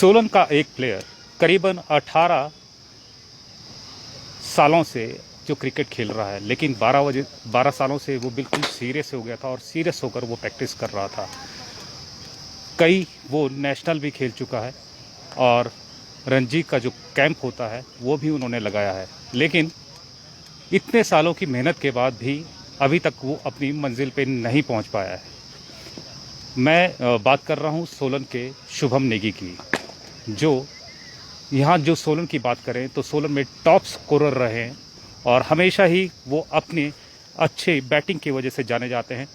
सोलन का एक प्लेयर करीबन 18 सालों से जो क्रिकेट खेल रहा है, लेकिन 12 सालों से वो बिल्कुल सीरियस हो गया था और सीरियस होकर वो प्रैक्टिस कर रहा था। कई वो नेशनल भी खेल चुका है और रणजी का जो कैंप होता है वो भी उन्होंने लगाया है, लेकिन इतने सालों की मेहनत के बाद भी अभी तक वो अपनी मंजिल पे नहीं पहुंच पाया है। मैं बात कर रहा हूं सोलन के शुभम नेगी की, जो यहाँ जो सोलन की बात करें तो सोलन में टॉप स्कोरर रहे हैं और हमेशा ही वो अपने अच्छे बैटिंग की वजह से जाने जाते हैं।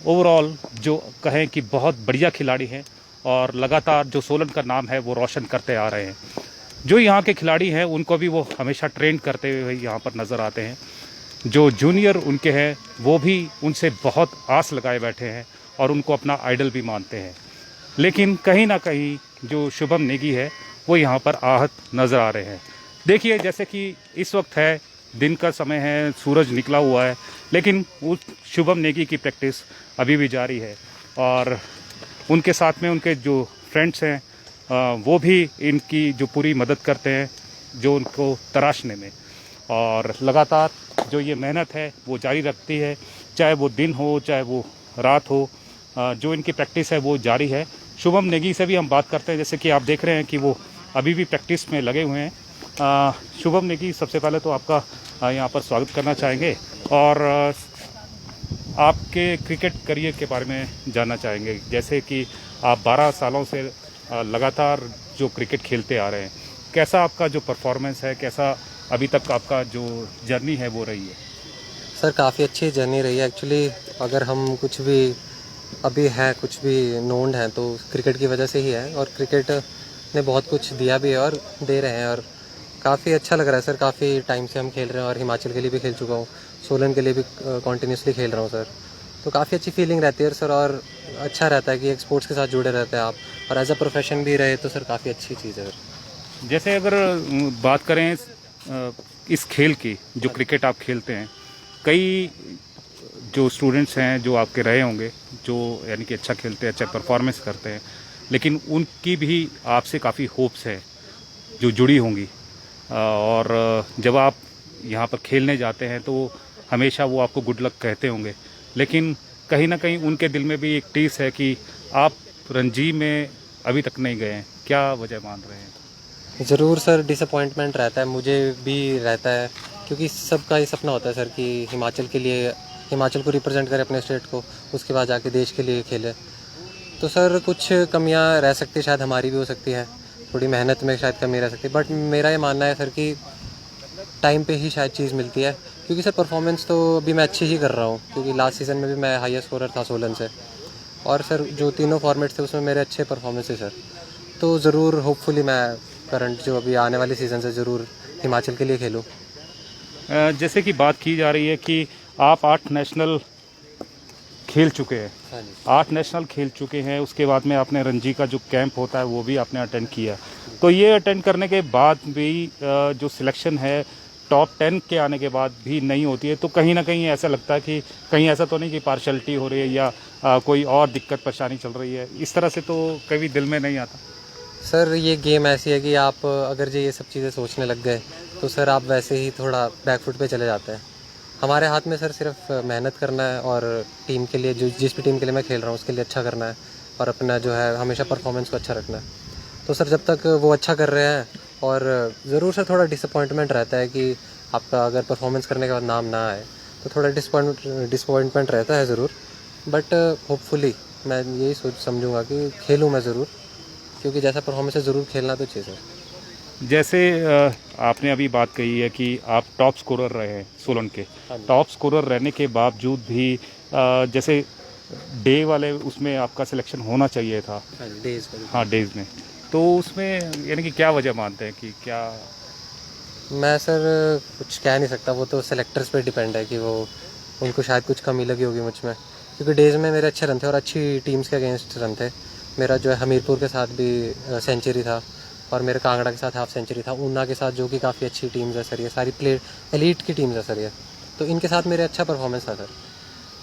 ओवरऑल जो कहें कि बहुत बढ़िया खिलाड़ी हैं और लगातार जो सोलन का नाम है वो रोशन करते आ रहे हैं। जो यहाँ के खिलाड़ी हैं उनको भी वो हमेशा ट्रेन करते हुए यहाँ पर नज़र आते हैं। जो जूनियर उनके हैं वो भी उनसे बहुत आस लगाए बैठे हैं और उनको अपना आइडल भी मानते हैं, लेकिन कहीं ना कहीं जो शुभम नेगी है वो यहाँ पर आहत नज़र आ रहे हैं। देखिए, जैसे कि इस वक्त है, दिन का समय है, सूरज निकला हुआ है, लेकिन उस शुभम नेगी की प्रैक्टिस अभी भी जारी है और उनके साथ में उनके जो फ्रेंड्स हैं वो भी इनकी जो पूरी मदद करते हैं जो उनको तराशने में, और लगातार जो ये मेहनत है वो जारी रखती है, चाहे वो दिन हो चाहे वो रात हो। जो इनकी प्रैक्टिस है वो जारी है। शुभम नेगी से भी हम बात करते हैं, जैसे कि आप देख रहे हैं कि वो अभी भी प्रैक्टिस में लगे हुए हैं। शुभम नेगी, सबसे पहले तो आपका यहाँ पर स्वागत करना चाहेंगे और आपके क्रिकेट करियर के बारे में जानना चाहेंगे। जैसे कि आप 12 सालों से लगातार जो क्रिकेट खेलते आ रहे हैं, कैसा आपका जो परफॉर्मेंस है, कैसा अभी तक आपका जो जर्नी है वो रही है? सर काफ़ी अच्छी जर्नी रही है एक्चुअली। अगर हम कुछ भी अभी है, कुछ भी नोन है तो क्रिकेट की वजह से ही है, और क्रिकेट ने बहुत कुछ दिया भी है और दे रहे हैं, और काफ़ी अच्छा लग रहा है सर। काफ़ी टाइम से हम खेल रहे हैं और हिमाचल के लिए भी खेल चुका हूँ, सोलन के लिए भी कॉन्टीन्यूसली खेल रहा हूँ सर। तो काफ़ी अच्छी फीलिंग रहती है सर, और अच्छा रहता है कि एक स्पोर्ट्स के साथ जुड़े रहते हैं आप, और एज अ प्रोफेशन भी रहे तो सर काफ़ी अच्छी चीज़ है सर। जैसे अगर बात करें इस खेल की, जो क्रिकेट आप खेलते हैं, कई जो स्टूडेंट्स हैं जो आपके रहे होंगे, जो यानी कि अच्छा खेलते हैं, अच्छा परफॉर्मेंस करते हैं, लेकिन उनकी भी आपसे काफ़ी होप्स है जो जुड़ी होंगी, और जब आप यहाँ पर खेलने जाते हैं तो हमेशा वो आपको गुड लक कहते होंगे, लेकिन कहीं ना कहीं उनके दिल में भी एक टीस है कि आप रणजी में अभी तक नहीं गए हैं। क्या वजह मान रहे हैं? ज़रूर सर, डिसअपॉइंटमेंट रहता है, मुझे भी रहता है, क्योंकि सबका ही सपना होता है सर कि हिमाचल के लिए, हिमाचल को रिप्रेजेंट करे अपने स्टेट को, उसके बाद जाके देश के लिए खेले। तो सर कुछ कमियां रह सकती है, शायद हमारी भी हो सकती है, थोड़ी मेहनत में शायद कमी रह सकती है, बट मेरा ये मानना है सर कि टाइम पे ही शायद चीज़ मिलती है। क्योंकि सर परफॉर्मेंस तो अभी मैं अच्छी ही कर रहा हूँ, क्योंकि लास्ट सीज़न में भी मैं हाईएस्ट स्कोरर था सोलन से, और सर जो तीनों फॉर्मेट्स थे उसमें मेरे अच्छे परफॉर्मेंस थे सर। तो ज़रूर होपफुली मैं करंट जो अभी आने वाली सीज़न से ज़रूर हिमाचल के लिए खेलूँ। जैसे कि बात की जा रही है कि आप 8 नेशनल खेल चुके हैं। हाँ जी। 8 नेशनल खेल चुके हैं, उसके बाद में आपने रणजी का जो कैंप होता है वो भी आपने अटेंड किया। तो ये अटेंड करने के बाद भी जो सिलेक्शन है टॉप 10 के आने के बाद भी नहीं होती है, तो कहीं ना कहीं ऐसा लगता है कि कहीं ऐसा तो नहीं कि पार्शलिटी हो रही है या कोई और दिक्कत परेशानी चल रही है, इस तरह से तो कभी दिल में नहीं आता? सर ये गेम ऐसी है कि आप अगर जो ये सब चीज़ें सोचने लग गए तो सर आप वैसे ही थोड़ा बैकफुट पे चले जाते हैं। हमारे हाथ में सर सिर्फ मेहनत करना है, और टीम के लिए, जो जिस भी टीम के लिए मैं खेल रहा हूँ उसके लिए अच्छा करना है, और अपना जो है हमेशा परफॉर्मेंस को अच्छा रखना है। तो सर जब तक वो अच्छा कर रहे हैं, और ज़रूर सर थोड़ा डिसअपॉइंटमेंट रहता है कि आपका अगर परफॉर्मेंस करने के बाद नाम ना आए तो थोड़ा डिसअपॉइंटमेंट रहता है ज़रूर, बट होपफुली मैं यही सोच समझूंगा कि खेलूँ मैं ज़रूर, क्योंकि जैसा परफॉर्मेंस है ज़रूर खेलना तो चाहिए सर। जैसे आपने अभी बात कही है कि आप टॉप स्कोरर रहे हैं सोलन के। हाँ जी। टॉप स्कोरर रहने के बावजूद भी जैसे डे वाले उसमें आपका सिलेक्शन होना चाहिए था। हाँ जी, डेज का। हाँ, डेज में। तो उसमें यानी कि क्या वजह मानते हैं कि क्या? मैं सर कुछ कह नहीं सकता, वो तो सेलेक्टर्स पे डिपेंड है कि वो, उनको शायद कुछ कमी लगी होगी मुझ में, क्योंकि डेज में मेरे अच्छे रन थे और अच्छी टीम्स के अगेंस्ट रन थे। मेरा जो है हमीरपुर के साथ भी सेंचुरी था, और मेरे कांगड़ा के साथ हाफ सेंचुरी था, ऊना के साथ जो कि काफ़ी अच्छी टीम्स है सर, ये सारी प्ले एलीट की टीम्स है सर ये, तो इनके साथ मेरे अच्छा परफॉर्मेंस था सर।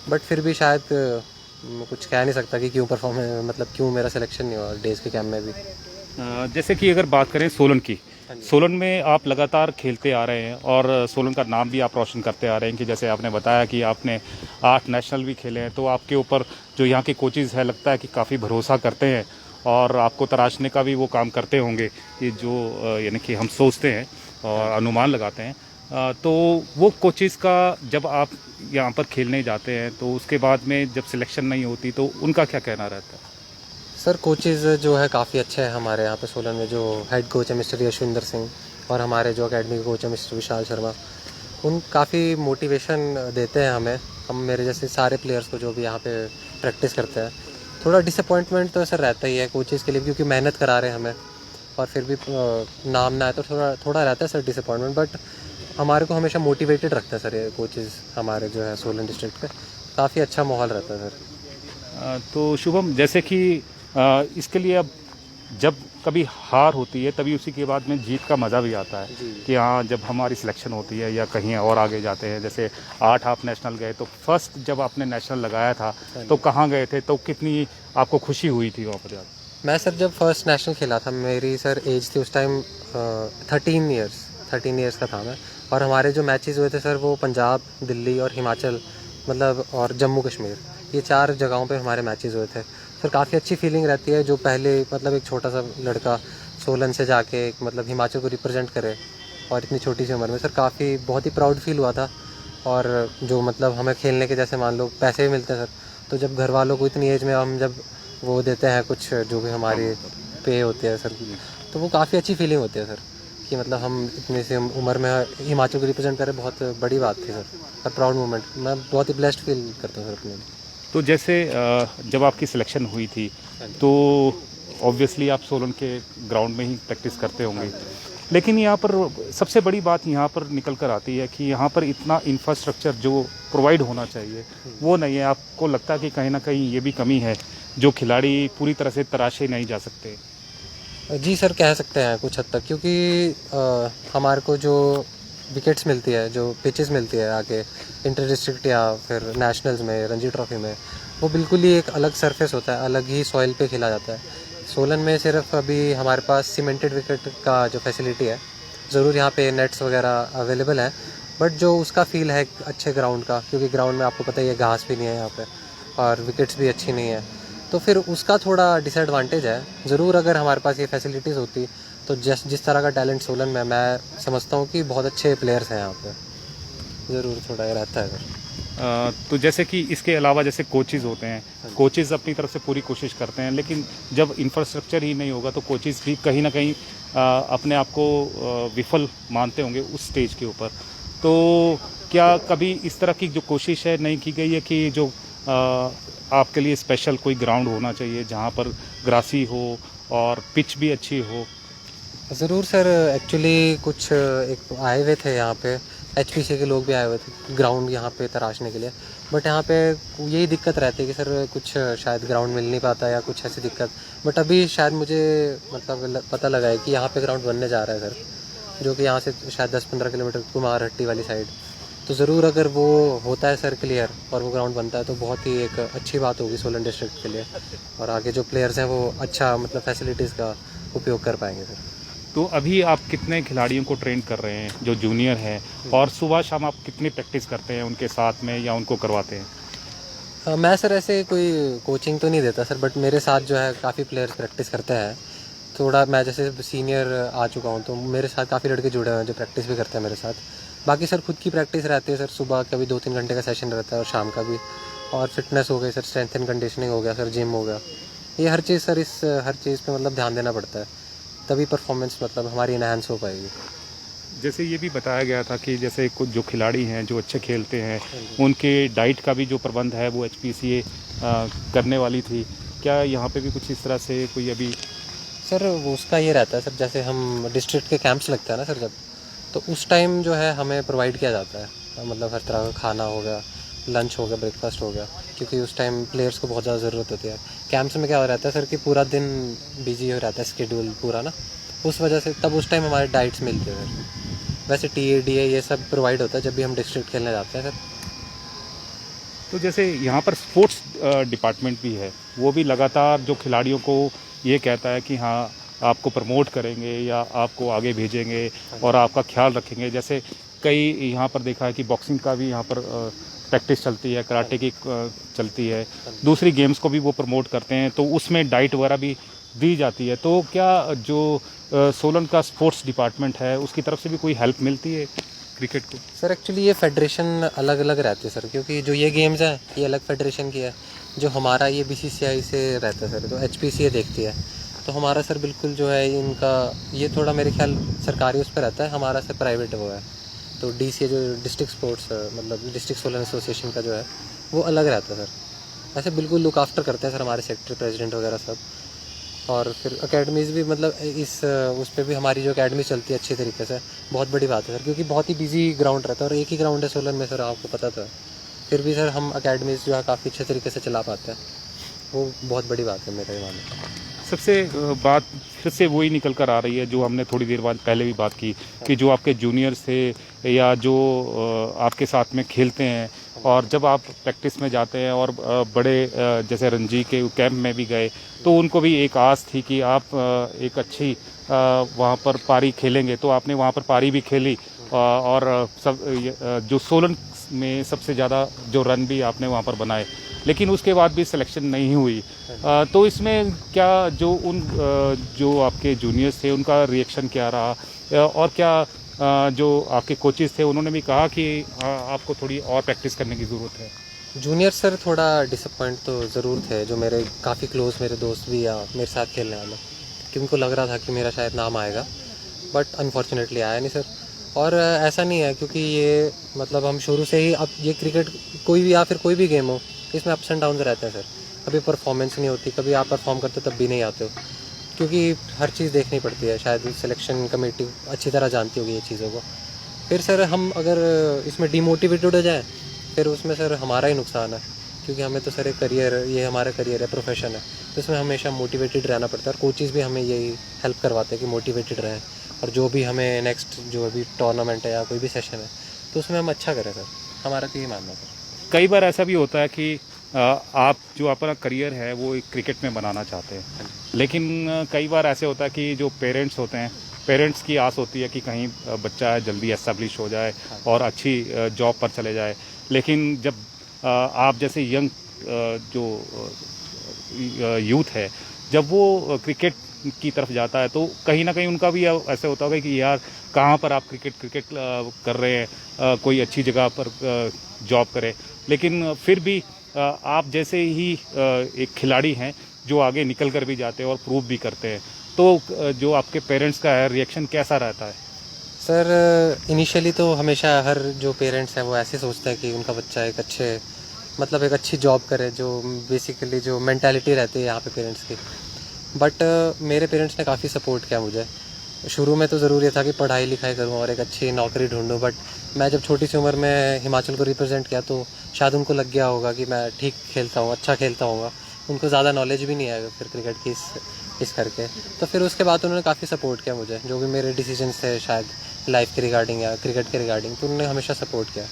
बट फिर भी शायद कुछ कह नहीं सकता कि क्यों परफॉर्मेंस, मतलब क्यों मेरा सिलेक्शन नहीं हुआ डेज के कैम्प में भी। जैसे कि अगर बात करें सोलन की, हाँ जी। सोलन में आप लगातार खेलते आ रहे हैं और सोलन का नाम भी आप रोशन करते आ रहे हैं कि जैसे आपने बताया कि आपने 8 नेशनल भी खेले हैं, तो आपके ऊपर जो यहाँ के कोचेज़ है लगता है कि काफ़ी भरोसा करते हैं और आपको तराशने का भी वो काम करते होंगे कि जो यानी कि हम सोचते हैं और अनुमान लगाते हैं। तो वो कोचेज़ का जब आप यहाँ पर खेलने जाते हैं तो उसके बाद में जब सिलेक्शन नहीं होती तो उनका क्या कहना रहता है? सर कोचेज़ जो है काफ़ी अच्छे हैं हमारे यहाँ पे सोलन में। जो हेड कोच है मिस्टर यशविंदर सिंह और हमारे जो अकेडमी के कोच है मिस्टर विशाल शर्मा, उन काफ़ी मोटिवेशन देते हैं हमें। हम मेरे जैसे सारे प्लेयर्स को जो भी यहाँ पे प्रैक्टिस करते हैं, थोड़ा डिसअपॉइंटमेंट तो सर रहता ही है कोचेज़ के लिए, क्योंकि मेहनत करा रहे हैं हमें और फिर भी नाम ना आए तो थोड़ा थोड़ा रहता है सर डिसअपॉइंटमेंट। बट हमारे को हमेशा मोटिवेटेड रखता है सर ये कोचेज़ हमारे जो है सोलन डिस्ट्रिक्ट के। काफ़ी अच्छा माहौल रहता है सर। तो शुभम, जैसे कि इसके लिए अब जब कभी हार होती है तभी उसी के बाद में जीत का मज़ा भी आता है जी। कि हाँ, जब हमारी सिलेक्शन होती है या कहीं और आगे जाते हैं। जैसे 8 आप नेशनल गए, तो फर्स्ट जब आपने नेशनल लगाया था तो कहाँ गए थे, तो कितनी आपको खुशी हुई थी वहाँ पर जाकर? मैं सर जब फर्स्ट नेशनल खेला था, मेरी सर एज थी उस टाइम 13 ईयर्स का था मैं। और हमारे जो मैचेस हुए थे सर वो पंजाब, दिल्ली और हिमाचल मतलब और जम्मू कश्मीर, ये 4 जगहों पे हमारे मैचेस हुए थे सर। काफ़ी अच्छी फीलिंग रहती है जो पहले मतलब एक छोटा सा लड़का सोलन से जाके मतलब हिमाचल को रिप्रेजेंट करे और इतनी छोटी सी उम्र में। सर काफ़ी बहुत ही प्राउड फील हुआ था। और जो मतलब हमें खेलने के जैसे मान लो पैसे भी मिलते हैं सर, तो जब घर वालों को इतनी एज में हम जब वो देते हैं कुछ जो भी हमारी पे होती है सर, तो वो काफ़ी अच्छी फीलिंग होती है सर कि मतलब हम इतनी सी उम्र में हिमाचल को रिप्रेजेंट करें। बहुत बड़ी बात थी सर और प्राउड मोमेंट। मैं बहुत ही ब्लेस्ड फील करता हूँ सर अपने लिए। तो जैसे जब आपकी सिलेक्शन हुई थी तो ऑब्वियसली आप सोलन के ग्राउंड में ही प्रैक्टिस करते होंगे, लेकिन यहाँ पर सबसे बड़ी बात यहाँ पर निकल कर आती है कि यहाँ पर इतना इंफ्रास्ट्रक्चर जो प्रोवाइड होना चाहिए वो नहीं है। आपको लगता है कि कहीं ना कहीं ये भी कमी है जो खिलाड़ी पूरी तरह से तराशे नहीं जा सकते? जी सर, कह सकते हैं कुछ हद तक, क्योंकि हमारे को जो विकेट्स मिलती है, जो पिचेस मिलती है आगे इंटर डिस्ट्रिक्ट या फिर नेशनल्स में, रणजी ट्रॉफी में, वो बिल्कुल ही एक अलग सरफेस होता है, अलग ही सॉइल पे खेला जाता है। सोलन में सिर्फ अभी हमारे पास सीमेंटेड विकेट का जो फैसिलिटी है, ज़रूर यहाँ पे नेट्स वगैरह अवेलेबल है, बट जो उसका फील है अच्छे ग्राउंड का, क्योंकि ग्राउंड में आपको पता ही है घास भी नहीं है यहाँ पे और विकेट्स भी अच्छी नहीं है, तो फिर उसका थोड़ा डिसएडवांटेज है। ज़रूर अगर हमारे पास ये फैसिलिटीज़ होती तो जिस तरह का टैलेंट सोलन में, मैं समझता हूँ कि बहुत अच्छे प्लेयर्स हैं यहाँ पे। ज़रूर थोड़ा ये रहता है सर। तो जैसे कि इसके अलावा जैसे कोचेज़ होते हैं, कोचेज़ अपनी तरफ से पूरी कोशिश करते हैं, लेकिन जब इंफ्रास्ट्रक्चर ही नहीं होगा तो कोचेज़ भी कहीं ना कहीं अपने आप को विफल मानते होंगे उस स्टेज के ऊपर। तो क्या कभी इस तरह की जो कोशिश है नहीं की गई है कि जो आपके लिए स्पेशल कोई ग्राउंड होना चाहिए जहाँ पर ग्रासी हो और पिच भी अच्छी हो? ज़रूर सर, एक्चुअली कुछ एक आए हुए थे यहाँ पे, HPC के लोग भी आए हुए थे ग्राउंड यहाँ पे तराशने के लिए, बट यहाँ पे यही दिक्कत रहती है कि सर कुछ शायद ग्राउंड मिल नहीं पाता या कुछ ऐसी दिक्कत। बट अभी शायद मुझे मतलब पता लगा है कि यहाँ पे ग्राउंड बनने जा रहा है सर, जो कि यहाँ से शायद 10-15 किलोमीटर कुमारहट्टी वाली साइड। तो ज़रूर अगर वो होता है सर क्लियर और वो ग्राउंड बनता है तो बहुत ही एक अच्छी बात होगी सोलन डिस्ट्रिक्ट के लिए, और आगे जो प्लेयर्स हैं वो अच्छा मतलब फैसिलिटीज़ का उपयोग कर पाएंगे सर। तो अभी आप कितने खिलाड़ियों को ट्रेन कर रहे हैं जो जूनियर हैं, और सुबह शाम आप कितनी प्रैक्टिस करते हैं उनके साथ में या उनको करवाते हैं? मैं सर ऐसे कोई कोचिंग तो नहीं देता सर, बट मेरे साथ जो है काफ़ी प्लेयर्स प्रैक्टिस करते हैं। थोड़ा मैं जैसे सीनियर आ चुका हूँ तो मेरे साथ काफ़ी लड़के जुड़े हुए हैं जो प्रैक्टिस भी करते हैं मेरे साथ। बाकी सर खुद की प्रैक्टिस रहती है सर, सुबह कभी 2-3 घंटे का सेशन रहता है और शाम का भी। और फिटनेस हो गई सर, स्ट्रेंथ एंड कंडीशनिंग हो गया सर, जिम हो गया, ये हर चीज़ सर, इस हर चीज़ पे मतलब ध्यान देना पड़ता है, तभी परफॉर्मेंस मतलब हमारी इनहेंस हो पाएगी। जैसे ये भी बताया गया था कि जैसे कुछ जो खिलाड़ी हैं जो अच्छे खेलते हैं उनके डाइट का भी जो प्रबंध है वो HPCA करने वाली थी। क्या यहाँ पे भी कुछ इस तरह से कोई अभी? सर वो उसका ये रहता है सर, जैसे हम डिस्ट्रिक्ट के कैंप्स लगता है ना सर जब, तो उस टाइम जो है हमें प्रोवाइड किया जाता है मतलब हर तरह का खाना हो गया, लंच हो गया, ब्रेकफास्ट हो गया, क्योंकि उस टाइम प्लेयर्स को बहुत ज़्यादा ज़रूरत होती है। कैंप्स में क्या हो रहता है सर कि पूरा दिन बिजी हो रहता है स्केड्यूल पूरा ना, उस वजह से तब उस टाइम हमारे डाइट्स मिलती है सर। वैसे TADA ये सब प्रोवाइड होता है जब भी हम डिस्ट्रिक्ट खेलने जाते हैं सर। तो जैसे यहाँ पर स्पोर्ट्स डिपार्टमेंट भी है, वो भी लगातार जो खिलाड़ियों को ये कहता है कि हाँ आपको प्रमोट करेंगे या आपको आगे भेजेंगे और आपका ख्याल रखेंगे? जैसे कई यहाँ पर देखा है कि बॉक्सिंग का भी यहाँ पर प्रैक्टिस चलती है, कराटे की चलती है, दूसरी गेम्स को भी वो प्रमोट करते हैं, तो उसमें डाइट वगैरह भी दी जाती है। तो क्या जो सोलन का स्पोर्ट्स डिपार्टमेंट है उसकी तरफ से भी कोई हेल्प मिलती है क्रिकेट को? सर एक्चुअली ये फेडरेशन अलग अलग रहते हैं सर, क्योंकि जो ये गेम्स हैं ये अलग फेडरेशन की है, जो हमारा ये BCCI से रहता है सर, तो HPCA देखती है। तो हमारा सर बिल्कुल जो है इनका ये थोड़ा मेरे ख्याल सरकारी उस पर रहता है, हमारा सर प्राइवेट वो है। तो DCA जो डिस्ट्रिक्ट स्पोर्ट्स मतलब डिस्ट्रिक्ट सोलन एसोसिएशन का जो है वो अलग रहता है सर। ऐसे बिल्कुल लुक आफ्टर करते हैं सर हमारे सेक्रेटरी प्रेसिडेंट वगैरह सब। और फिर अकेडमीज़ भी मतलब इस उस पर भी हमारी जो अकेडमी चलती है अच्छी तरीके से, बहुत बड़ी बात है सर, क्योंकि बहुत ही बिजी ग्राउंड रहता है और एक ही ग्राउंड है सोलन में सर, आपको पता तो है। फिर भी सर हम अकेडमीज़ जो है काफ़ी अच्छे तरीके से चला पाते हैं, वो बहुत बड़ी बात है मेरे मानने में। सबसे बात फिर से वही निकल कर आ रही है जो हमने थोड़ी देर बाद पहले भी बात की कि जो आपके जूनियर्स थे या जो आपके साथ में खेलते हैं और जब आप प्रैक्टिस में जाते हैं और बड़े जैसे रणजी के कैंप में भी गए तो उनको भी एक आस थी कि आप एक अच्छी वहाँ पर पारी खेलेंगे, तो आपने वहाँ पर पारी भी खेली और सब जो सोलन में सबसे ज़्यादा जो रन भी आपने वहाँ पर बनाए, लेकिन उसके बाद भी सिलेक्शन नहीं हुई। तो इसमें क्या जो जो आपके जूनियर्स थे उनका रिएक्शन क्या रहा और क्या जो आपके कोचेस थे उन्होंने भी कहा कि आपको थोड़ी और प्रैक्टिस करने की ज़रूरत है? जूनियर सर थोड़ा डिसअपॉइंट तो ज़रूर थे, जो मेरे काफ़ी क्लोज मेरे दोस्त भी या मेरे साथ खेलने वाले, कि उनको लग रहा था कि मेरा शायद नाम आएगा, बट अनफॉर्चुनेटली आया नहीं सर। और ऐसा नहीं है, क्योंकि ये मतलब हम शुरू से ही, अब ये क्रिकेट कोई भी या फिर कोई भी गेम हो, इसमें अप्स एंड डाउन्स रहते हैं सर। कभी परफॉर्मेंस नहीं होती, कभी आप परफॉर्म करते हो तब भी नहीं आते हो, क्योंकि हर चीज़ देखनी पड़ती है। शायद सिलेक्शन कमेटी अच्छी तरह जानती होगी ये चीज़ों को। फिर सर हम अगर इसमें डिमोटिवेटेड हो जाए फिर उसमें सर हमारा ही नुकसान है, क्योंकि हमें तो सर एक करियर, ये हमारा करियर है, प्रोफेशन है, तो इसमें हमेशा मोटिवेटेड रहना पड़ता है। और कोचेज़ भी हमें यही हेल्प करवाते हैं कि मोटिवेटेड रहें, और जो भी हमें नेक्स्ट जो भी टूर्नामेंट है या कोई भी सेशन है तो उसमें हम अच्छा करें सर, हमारा तो यही मानना है। कई बार ऐसा भी होता है कि आप जो अपना करियर है वो एक क्रिकेट में बनाना चाहते हैं, लेकिन कई बार ऐसे होता है कि जो पेरेंट्स होते हैं, पेरेंट्स की आस होती है कि कहीं बच्चा जल्दी एस्टेब्लिश हो जाए और अच्छी जॉब पर चले जाए, लेकिन जब आप जैसे यंग जो यूथ है जब वो क्रिकेट की तरफ जाता है तो कहीं ना कहीं उनका भी ऐसे होता होगा कि यार कहाँ पर आप क्रिकेट कर रहे हैं, कोई अच्छी जगह पर जॉब करें। लेकिन फिर भी आप जैसे ही एक खिलाड़ी हैं जो आगे निकल कर भी जाते हैं और प्रूव भी करते हैं, तो जो आपके पेरेंट्स का है रिएक्शन कैसा रहता है? सर इनिशियली तो हमेशा हर जो पेरेंट्स हैं वो ऐसे सोचते हैं कि उनका बच्चा एक अच्छे मतलब एक अच्छी जॉब करे, जो बेसिकली जो मेंटालिटी रहती है यहाँ पे पेरेंट्स की। बट मेरे पेरेंट्स ने काफ़ी सपोर्ट किया मुझे। शुरू में तो ज़रूर ये था कि पढ़ाई लिखाई करूँ और एक अच्छी नौकरी ढूंढूँ, बट मैं जब छोटी सी उम्र में हिमाचल को रिप्रेजेंट किया तो शायद उनको लग गया होगा कि मैं ठीक खेलता हूँ, अच्छा खेलता हूँ। उनको ज़्यादा नॉलेज भी नहीं है फिर क्रिकेट की इस करके, तो फिर उसके बाद उन्होंने काफ़ी सपोर्ट किया मुझे, जो भी मेरे डिसीजंस थे शायद लाइफ के रिगार्डिंग या क्रिकेट के रिगार्डिंग, तो उन्होंने हमेशा सपोर्ट किया।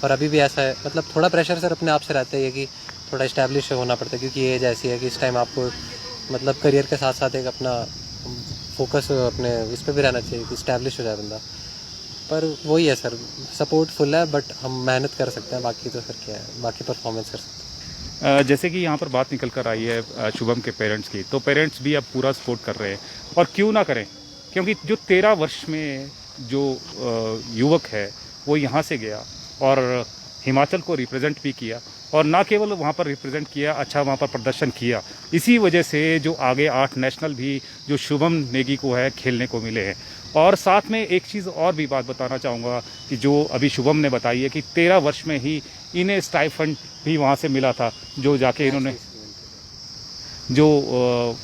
और अभी भी ऐसा है, मतलब थोड़ा प्रेशर सर अपने आप से रहता है कि थोड़ा इस्टेब्लिश होना पड़ता है, क्योंकि एज ऐसी है कि इस टाइम आपको मतलब करियर के साथ साथ एक अपना फोकस अपने इस पर भी रहना चाहिए कि इस्टेब्लिश हो जाए बंदा। पर वही है सर, सपोर्ट फुल है, बट हम मेहनत कर सकते हैं, बाकी तो सर क्या है, बाकी परफॉर्मेंस कर सकते हैं। जैसे कि यहाँ पर बात निकल कर आई है शुभम के पेरेंट्स की, तो पेरेंट्स भी अब पूरा सपोर्ट कर रहे हैं, और क्यों ना करें, क्योंकि जो 13 वर्ष में जो युवक है वो यहाँ से गया और हिमाचल को रिप्रेजेंट भी किया, और ना केवल वहाँ पर रिप्रेजेंट किया, अच्छा वहाँ पर प्रदर्शन किया। इसी वजह से जो आगे 8 नेशनल भी जो शुभम नेगी को है खेलने को मिले हैं। और साथ में एक चीज़ और भी बात बताना चाहूँगा कि जो अभी शुभम ने बताई है कि 13 वर्ष में ही इन्हें स्टाइफंड भी वहाँ से मिला था, जो जाके इन्होंने जो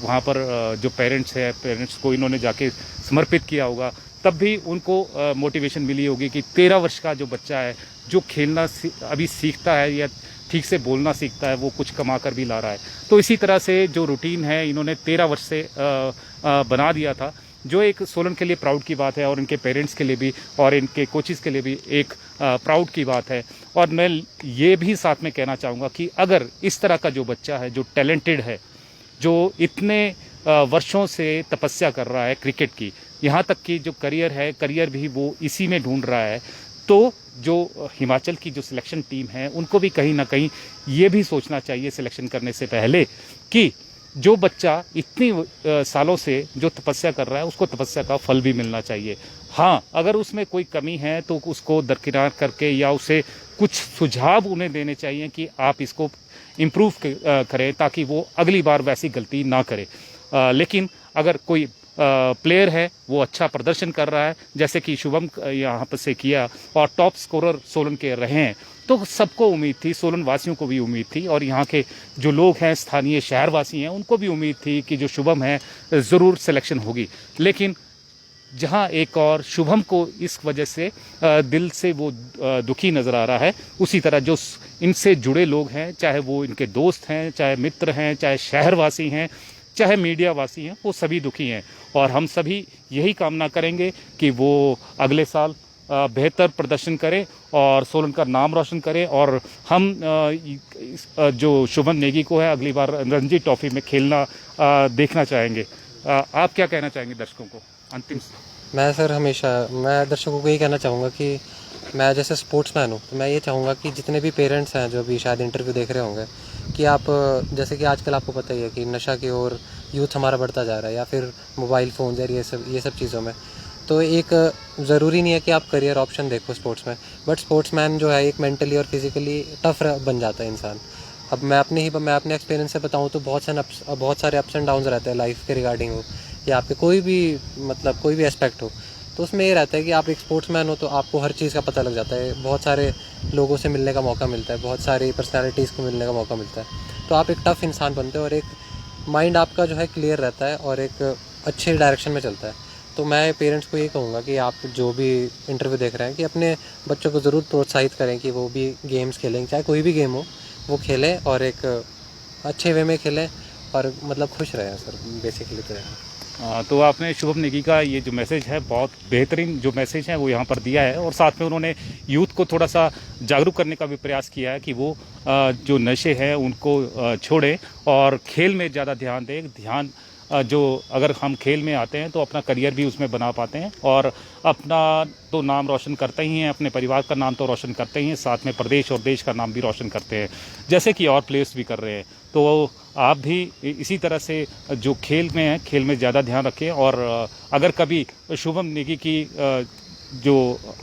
वहाँ पर जो पेरेंट्स है, पेरेंट्स को इन्होंने जाके समर्पित किया होगा, तब भी उनको मोटिवेशन मिली होगी कि 13 वर्ष का जो बच्चा है जो खेलना अभी सीखता है या ठीक से बोलना सीखता है, वो कुछ कमा कर भी ला रहा है। तो इसी तरह से जो रूटीन है इन्होंने 13 वर्ष से बना दिया था, जो एक सोलन के लिए प्राउड की बात है और इनके पेरेंट्स के लिए भी और इनके कोचेस के लिए भी एक प्राउड की बात है। और मैं ये भी साथ में कहना चाहूँगा कि अगर इस तरह का जो बच्चा है जो टैलेंटेड है, जो इतने वर्षों से तपस्या कर रहा है क्रिकेट की, यहाँ तक कि जो करियर है, करियर भी वो इसी में ढूंढ रहा है। तो जो हिमाचल की जो सिलेक्शन टीम है, उनको भी कहीं ना कहीं ये भी सोचना चाहिए सिलेक्शन करने से पहले कि जो बच्चा इतनी सालों से जो तपस्या कर रहा है, उसको तपस्या का फल भी मिलना चाहिए। हाँ, अगर उसमें कोई कमी है तो उसको दरकिनार करके या उसे कुछ सुझाव उन्हें देने चाहिए कि आप इसको इम्प्रूव करें ताकि वो अगली बार वैसी गलती ना करे। लेकिन अगर कोई प्लेयर है वो अच्छा प्रदर्शन कर रहा है, जैसे कि शुभम यहाँ पर से किया और टॉप स्कोरर सोलन के रहे हैं, तो सबको उम्मीद थी, सोलन वासियों को भी उम्मीद थी और यहाँ के जो लोग हैं, स्थानीय शहरवासी हैं, उनको भी उम्मीद थी कि जो शुभम है ज़रूर सिलेक्शन होगी। लेकिन जहाँ एक और शुभम को इस वजह से दिल से वो दुखी नज़र आ रहा है, उसी तरह जो इनसे जुड़े लोग हैं, चाहे वो इनके दोस्त हैं, चाहे मित्र हैं, चाहे शहरवासी हैं, चाहे मीडिया वासी हैं, वो सभी दुखी हैं। और हम सभी यही कामना करेंगे कि वो अगले साल बेहतर प्रदर्शन करें और सोलन का नाम रोशन करें और हम जो शुभम नेगी को है अगली बार रणजी ट्रॉफी में खेलना देखना चाहेंगे। आप क्या कहना चाहेंगे दर्शकों को अंतिम? मैं दर्शकों को यही कहना चाहूँगा कि मैं जैसे स्पोर्ट्समैन हूँ, तो मैं ये चाहूँगा कि जितने भी पेरेंट्स हैं जो भी शायद इंटरव्यू देख रहे होंगे, कि आप जैसे कि आजकल आपको पता ही है कि नशा की ओर यूथ हमारा बढ़ता जा रहा है, या फिर मोबाइल फ़ोन या ये सब चीज़ों में। तो एक ज़रूरी नहीं है कि आप करियर ऑप्शन देखो स्पोर्ट्स में, बट स्पोर्ट्समैन जो है एक मेंटली और फिज़िकली टफ बन जाता है इंसान। अब मैं अपने एक्सपीरियंस से बताऊँ तो बहुत सारे अप्स एंड डाउन्स रहते हैं लाइफ के रिगार्डिंग हो, या आपके कोई भी एस्पेक्ट हो। तो उसमें ये रहता है कि आप एक स्पोर्ट्समैन हो तो आपको हर चीज़ का पता लग जाता है, बहुत सारे लोगों से मिलने का मौका मिलता है, बहुत सारी पर्सनैलिटीज़ को मिलने का मौका मिलता है। तो आप एक टफ़ इंसान बनते हो और एक माइंड आपका जो है क्लियर रहता है और एक अच्छे डायरेक्शन में चलता है। तो मैं पेरेंट्स को ये कहूँगा कि आप जो भी इंटरव्यू देख रहे हैं, कि अपने बच्चों को ज़रूर प्रोत्साहित करें कि वो भी गेम्स खेलें, चाहे कोई भी गेम हो वो खेलें और एक अच्छे वे में खेलें और मतलब खुश रहें सर, बेसिकली तो है। तो आपने शुभम नेगी का ये जो मैसेज है, बहुत बेहतरीन जो मैसेज है वो यहाँ पर दिया है और साथ में उन्होंने यूथ को थोड़ा सा जागरूक करने का भी प्रयास किया है कि वो जो नशे हैं उनको छोड़ें और खेल में ज़्यादा ध्यान दें। जो अगर हम खेल में आते हैं तो अपना करियर भी उसमें बना पाते हैं और अपना तो नाम रोशन करते ही हैं, अपने परिवार का नाम तो रोशन करते ही हैं, साथ में प्रदेश और देश का नाम भी रोशन करते हैं, जैसे कि और प्लेयर्स भी कर रहे हैं। तो आप भी इसी तरह से जो खेल में है, खेल में ज़्यादा ध्यान रखें और अगर कभी शुभम नेगी की जो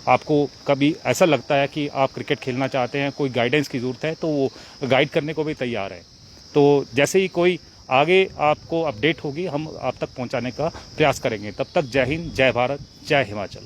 आपको कभी ऐसा लगता है कि आप क्रिकेट खेलना चाहते हैं, कोई गाइडेंस की ज़रूरत है, तो वो गाइड करने को भी तैयार है। तो जैसे ही कोई आगे आपको अपडेट होगी, हम आप तक पहुंचाने का प्रयास करेंगे। तब तक जय हिंद, जय भारत, जय हिमाचल।